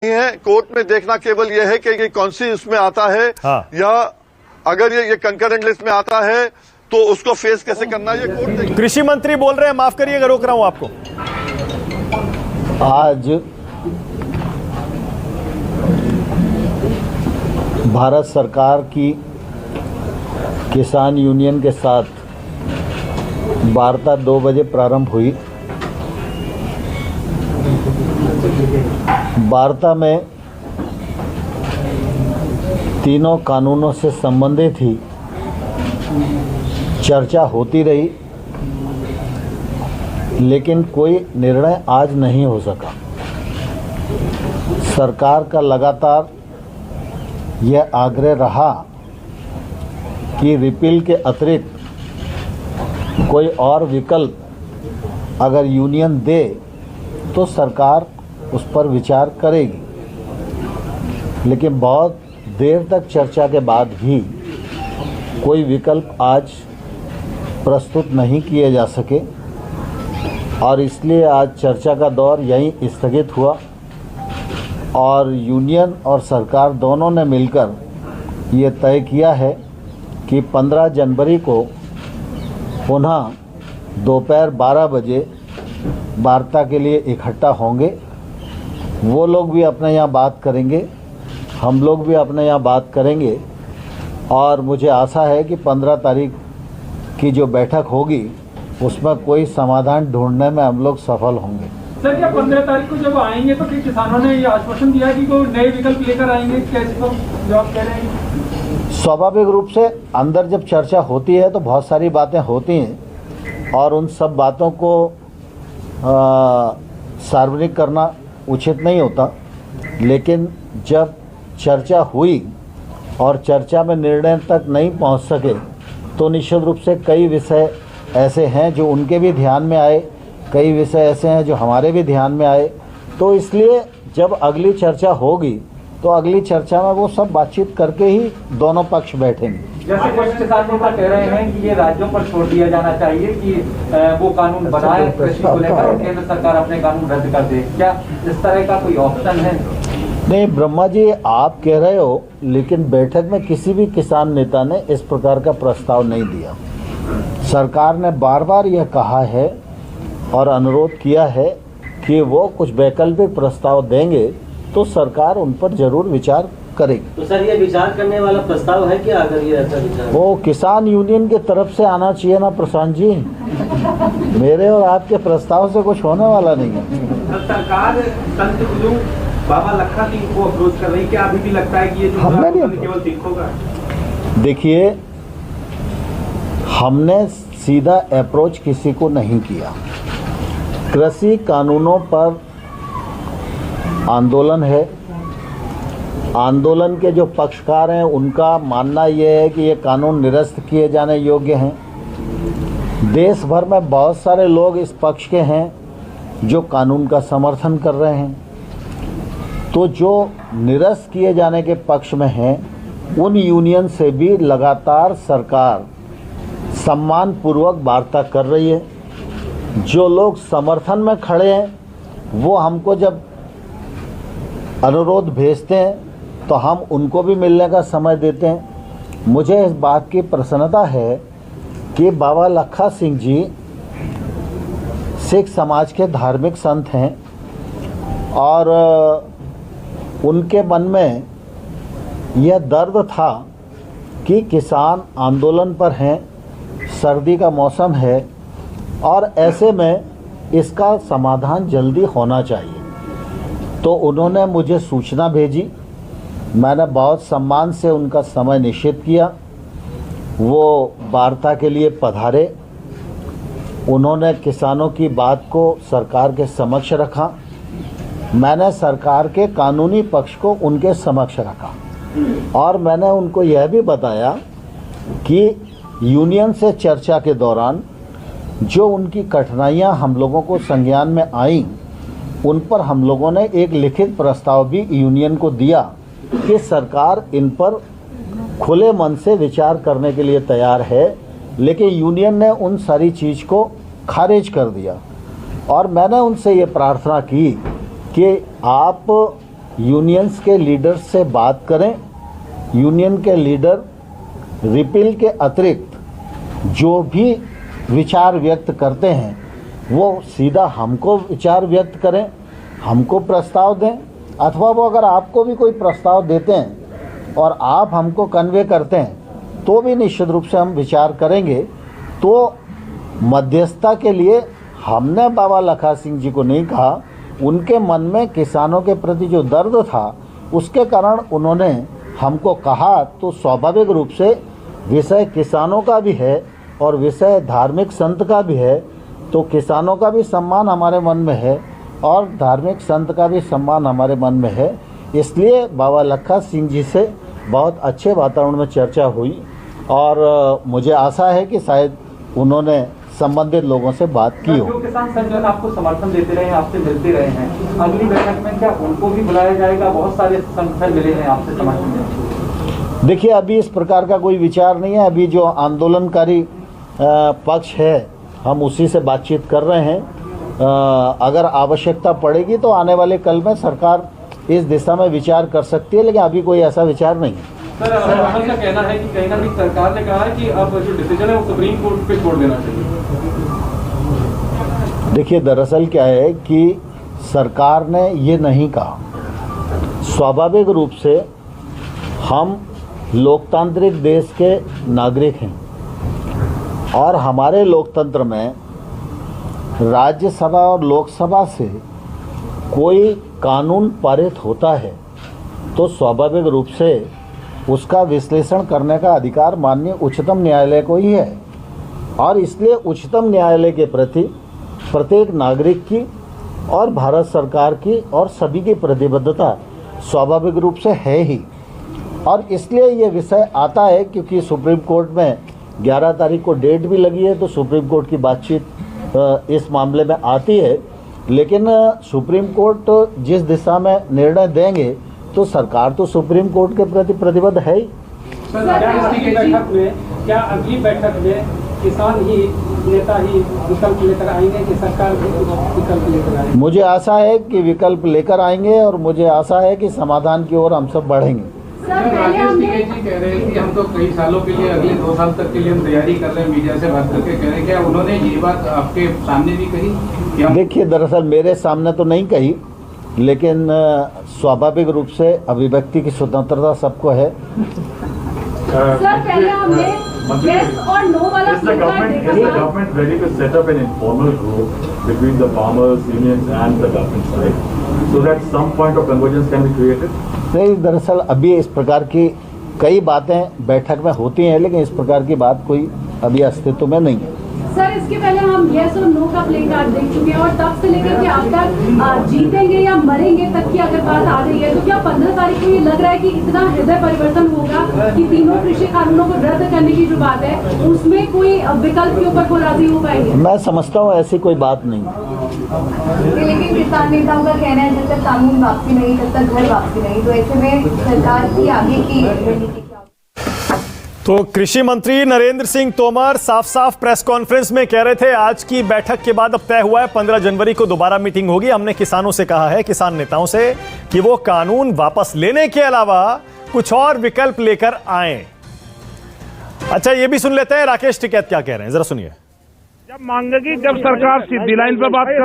है। कोर्ट में देखना केवल यह है कि ये कौन सी उसमें आता है, या अगर ये कंकरेंट लिस्ट में आता है तो उसको फेस कैसे करना है, ये कोर्ट देखेगी। कृषि मंत्री बोल रहे हैं, माफ करिएगा रोक रहा हूं आपको। आज भारत सरकार की किसान यूनियन के साथ वार्ता 2 बजे प्रारंभ हुई। वार्ता में तीनों कानूनों से संबंधित ही चर्चा होती रही, लेकिन कोई निर्णय आज नहीं हो सका। सरकार का लगातार यह आग्रह रहा कि रिपील के अतिरिक्त कोई और विकल्प अगर यूनियन दे तो सरकार उस पर विचार करेगी, लेकिन बहुत देर तक चर्चा के बाद भी कोई विकल्प आज प्रस्तुत नहीं किए जा सके, और इसलिए आज चर्चा का दौर यहीं स्थगित हुआ और यूनियन और सरकार दोनों ने मिलकर ये तय किया है कि 15 जनवरी को पुनः दोपहर 12 बजे वार्ता के लिए इकट्ठा होंगे। वो लोग भी अपने यहाँ बात करेंगे, हम लोग भी अपने यहाँ बात करेंगे, और मुझे आशा है कि 15 तारीख की जो बैठक होगी उसमें कोई समाधान ढूंढने में हम लोग सफल होंगे। सर, क्या 15 तारीख को जब आएंगे तो फिर किसानों ने ये आश्वासन दिया कि कोई नए विकल्प लेकर आएंगे, कैसे तो जवाब कह रहे हैं? स्वाभाविक रूप से अंदर जब चर्चा होती है तो बहुत सारी बातें होती हैं और उन सब बातों को सार्वजनिक करना उचित नहीं होता, लेकिन जब चर्चा हुई और चर्चा में निर्णय तक नहीं पहुंच सके तो निश्चित रूप से कई विषय ऐसे हैं जो उनके भी ध्यान में आए, कई विषय ऐसे हैं जो हमारे भी ध्यान में आए। तो इसलिए जब अगली चर्चा होगी तो अगली चर्चा में वो सब बातचीत करके ही दोनों पक्ष बैठेंगे। जैसे कुछ किसान नेता कह रहे हैं कि ये राज्यों पर छोड़ दिया जाना चाहिए कि वो कानून बनाए कृषि को लेकर और केंद्र सरकार अपने कानून रद्द कर दे, क्या इस तरह का कोई ऑप्शन है? नहीं ब्रह्मा जी, आप कह रहे हो, लेकिन बैठक में किसी भी किसान नेता ने इस प्रकार का प्रस्ताव नहीं दिया। सरकार ने बार बार यह कहा है और अनुरोध किया है कि वो कुछ वैकल्पिक प्रस्ताव देंगे तो सरकार उन पर जरूर विचार करेगी। तो सर, ये विचार करने वाला प्रस्ताव है कि अगर ये ऐसा विचार वो किसान यूनियन की तरफ से आना चाहिए ना प्रशांत जी, मेरे और आपके प्रस्ताव से कुछ होने वाला नहीं है। सरकार संत गुरु बाबा लखा सिंह को अप्रोच कर रही, क्या अभी भी लगता है कि ये केवल सिंह होगा? देखिए, हमने सीधा अप्रोच किसी को नहीं किया। कृषि कानूनों पर आंदोलन है, आंदोलन के जो पक्षकार हैं उनका मानना यह है कि ये कानून निरस्त किए जाने योग्य हैं। देश भर में बहुत सारे लोग इस पक्ष के हैं जो कानून का समर्थन कर रहे हैं। तो जो निरस्त किए जाने के पक्ष में हैं उन यूनियन से भी लगातार सरकार सम्मानपूर्वक वार्ता कर रही है। जो लोग समर्थन में खड़े हैं वो हमको जब अनुरोध भेजते हैं तो हम उनको भी मिलने का समय देते हैं। मुझे इस बात की प्रसन्नता है कि बाबा लखा सिंह जी सिख समाज के धार्मिक संत हैं और उनके मन में यह दर्द था कि किसान आंदोलन पर हैं, सर्दी का मौसम है और ऐसे में इसका समाधान जल्दी होना चाहिए। तो उन्होंने मुझे सूचना भेजी, मैंने बहुत सम्मान से उनका समय निश्चित किया। वो वार्ता के लिए पधारे, उन्होंने किसानों की बात को सरकार के समक्ष रखा, मैंने सरकार के कानूनी पक्ष को उनके समक्ष रखा और मैंने उनको यह भी बताया कि यूनियन से चर्चा के दौरान जो उनकी कठिनाइयां हम लोगों को संज्ञान में आईं उन पर हम लोगों ने एक लिखित प्रस्ताव भी यूनियन को दिया कि सरकार इन पर खुले मन से विचार करने के लिए तैयार है, लेकिन यूनियन ने उन सारी चीज़ को खारिज कर दिया। और मैंने उनसे ये प्रार्थना की कि आप यूनियंस के लीडर्स से बात करें। यूनियन के लीडर रिपील के अतिरिक्त जो भी विचार व्यक्त करते हैं वो सीधा हमको विचार व्यक्त करें, हमको प्रस्ताव दें, अथवा वो अगर आपको भी कोई प्रस्ताव देते हैं और आप हमको कन्वे करते हैं तो भी निश्चित रूप से हम विचार करेंगे। तो मध्यस्थता के लिए हमने बाबा लखा सिंह जी को नहीं कहा, उनके मन में किसानों के प्रति जो दर्द था उसके कारण उन्होंने हमको कहा। तो स्वाभाविक रूप से विषय किसानों का भी है और विषय धार्मिक संत का भी है, तो किसानों का भी सम्मान हमारे मन में है और धार्मिक संत का भी सम्मान हमारे मन में है। इसलिए बाबा लखा सिंह जी से बहुत अच्छे वातावरण में चर्चा हुई और मुझे आशा है कि शायद उन्होंने संबंधित लोगों से बात की हो। जो किसान संगठन आपको समर्थन देते रहे हैं, आपसे मिलते रहे हैं, अगली बैठक में क्या उनको भी बुलाया जाएगा? बहुत सारे संगठन मिले हैं आपसे समर्थन देने। देखिए, अभी इस प्रकार का कोई विचार नहीं है। अभी जो आंदोलनकारी पक्ष है हम उसी से बातचीत कर रहे हैं। अगर आवश्यकता पड़ेगी तो आने वाले कल में सरकार इस दिशा में विचार कर सकती है, लेकिन अभी कोई ऐसा विचार नहीं है। सर, राहुल का कहना है कि कहीं ना कहीं सरकार ने कहा है कि अब जो डिसीजन है वो सुप्रीम कोर्ट पे छोड़ देना चाहिए। देखिए, दरअसल क्या है कि सरकार ने ये नहीं कहा। स्वाभाविक रूप से हम लोकतांत्रिक देश के नागरिक हैं और हमारे लोकतंत्र में राज्यसभा और लोकसभा से कोई कानून पारित होता है तो स्वाभाविक रूप से उसका विश्लेषण करने का अधिकार माननीय उच्चतम न्यायालय को ही है और इसलिए उच्चतम न्यायालय के प्रति प्रत्येक नागरिक की और भारत सरकार की और सभी की प्रतिबद्धता स्वाभाविक रूप से है ही। और इसलिए ये विषय आता है क्योंकि सुप्रीम कोर्ट में 11 तारीख को डेट भी लगी है, तो सुप्रीम कोर्ट की बातचीत इस मामले में आती है। लेकिन सुप्रीम कोर्ट जिस दिशा में निर्णय देंगे तो सरकार तो सुप्रीम कोर्ट के प्रति प्रतिबद्ध है ही। क्या अगली बैठक में किसान ही नेता ही विकल्प लेकर आएंगे कि सरकार भी विकल्प लेकर आएंगे? मुझे आशा है कि विकल्प लेकर आएंगे और मुझे आशा है कि समाधान की ओर हम सब बढ़ेंगे। राकेश टिकैत जी कह रहे हैं कि हम तो कई सालों के लिए अगले 2 साल तक के लिए हम तैयारी कर रहे हैं, मीडिया से बात करके कह रहे हैं। क्या उन्होंने ये बात आपके सामने भी कही? देखिए, दरअसल मेरे सामने तो नहीं कही, लेकिन स्वाभाविक रूप से अभिव्यक्ति की स्वतंत्रता सबको है। सर, पहले हमने yes और no वाला government ready to set up an informal group between the farmers, unions and the government side so that some point of convergence can be created? नहीं, दरअसल अभी इस प्रकार की कई बातें बैठक में होती हैं, लेकिन इस प्रकार की बात कोई अभी अस्तित्व में नहीं है। सर, इसके पहले हम यस और नो का प्ले कार्ड देख चुके हैं और तब से लेकर के अब तक जीतेंगे या मरेंगे तक की अगर बात आ रही है तो क्या 15 तारीख को ये लग रहा है कि इतना हृदय परिवर्तन होगा कि तीनों कृषि कानूनों को रद्द करने की जो बात है उसमें कोई विकल्प के ऊपर वो राजी हो पाएंगे? मैं समझता हूँ ऐसी कोई बात नहीं। लेकिन किसान नेताओं का कहना है जब तक कानून वापसी नहीं तब तक घर वापसी नहीं, तो ऐसे में सरकार की आगे की रणनीति? तो कृषि मंत्री नरेंद्र सिंह तोमर साफ साफ प्रेस कॉन्फ्रेंस में कह रहे थे आज की बैठक के बाद अब तय हुआ है 15 जनवरी को दोबारा मीटिंग होगी। हमने किसानों से कहा है, किसान नेताओं से, कि वो कानून वापस लेने के अलावा कुछ और विकल्प लेकर आए। अच्छा, ये भी सुन लेते हैं राकेश टिकैत क्या कह रहे हैं, जरा सुनिए। जब मांगेगी, जब सरकार सीधी लाइन पे बात कर